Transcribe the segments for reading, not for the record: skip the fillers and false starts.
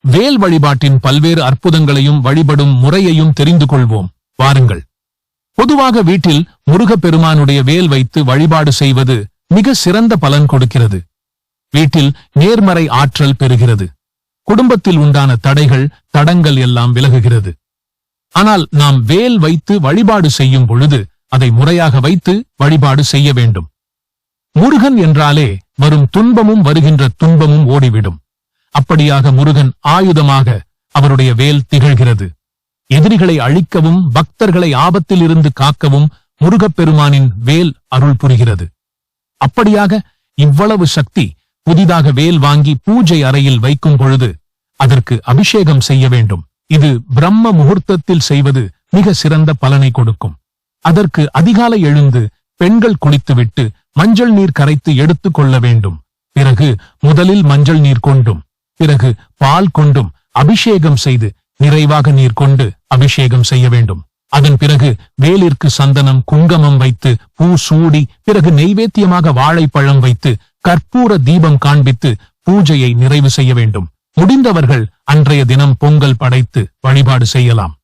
வேல் வழிபாட்டின் பல்வேறு அற்புதங்களையும் வழிபடும் முறையையும் தெரிந்து கொள்வோம் வாருங்கள். பொதுவாக வீட்டில் முருகப்பெருமானுடைய வேல் வைத்து வழிபாடு செய்வது மிக சிறந்த பலன் கொடுக்கிறது. வீட்டில் நேர்மறை ஆற்றல் பெறுகிறது. குடும்பத்தில் உண்டான தடைகள் தடங்கள் எல்லாம் விலகுகிறது. ஆனால் நாம் வேல் வைத்து வழிபாடு செய்யும் பொழுது அதை முறையாக வைத்து வழிபாடு செய்ய வேண்டும். முருகன் என்றாலே வரும் துன்பமும் வருகின்ற துன்பமும் ஓடிவிடும். அப்படியாக முருகன் ஆயுதமாக அவருடைய வேல் திகழ்கிறது. எதிரிகளை அழிக்கவும் பக்தர்களை ஆபத்தில் இருந்து காக்கவும் முருகப்பெருமானின் வேல் அருள் புரிகிறது. அப்படியாக இவ்வளவு சக்தி புதிதாக வேல் வாங்கி பூஜை அறையில் வைக்கும் பொழுது அதற்கு அபிஷேகம் செய்ய வேண்டும். இது பிரம்ம முகூர்த்தத்தில் செய்வது மிக சிறந்த பலனை கொடுக்கும். அதற்கு அதிகாலை எழுந்து பெண்கள் குளித்துவிட்டு மஞ்சள் நீர் கரைத்து எடுத்துக் கொள்ள வேண்டும். பிறகு முதலில் மஞ்சள் நீர் கொண்டும் பிறகு பால் கொண்டும் அபிஷேகம் செய்து நிறைவாக நீர் கொண்டு அபிஷேகம் செய்ய வேண்டும். அதன் பிறகு வேலிற்கு சந்தனம் குங்குமம் வைத்து பூ சூடி பிறகு நெய்வேத்தியமாக வாழைப்பழம் வைத்து கற்பூர தீபம் காண்பித்து பூஜையை நிறைவு செய்ய வேண்டும். முடிந்தவர்கள் அன்றைய தினம் பொங்கல் படைத்து வழிபாடு செய்யலாம்.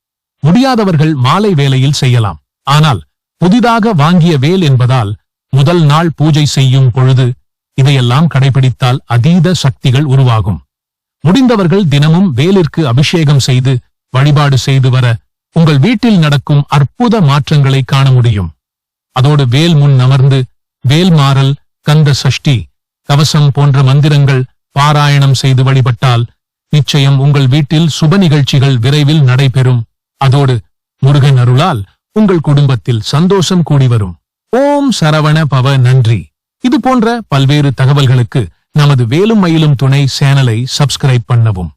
முடியாதவர்கள் மாலை வேளையில் செய்யலாம். ஆனால் புதிதாக வாங்கிய வேல் என்பதால் முதல் நாள் பூஜை செய்யும் பொழுது இதையெல்லாம் கடைபிடித்தால் அதீத சக்திகள் உருவாகும். முடிந்தவர்கள் தினமும் வேலிற்கு அபிஷேகம் செய்து வழிபாடு செய்து வர உங்கள் வீட்டில் நடக்கும் அற்புத மாற்றங்களை காண முடியும். அதோடு வேல் முன் அமர்ந்து வேல்மாறல் கந்த சஷ்டி கவசம் போன்ற மந்திரங்கள் பாராயணம் செய்து வழிபட்டால் நிச்சயம் உங்கள் வீட்டில் சுப நிகழ்ச்சிகள் விரைவில் நடைபெறும். அதோடு முருகன் அருளால் உங்கள் குடும்பத்தில் சந்தோஷம் கூடி வரும். ஓம் சரவண பவ. நன்றி. இது போன்ற பல்வேறு தகவல்களுக்கு நமது வேலும் மயிலும் துணை சேனலை சப்ஸ்கிரைப் பண்ணவும்.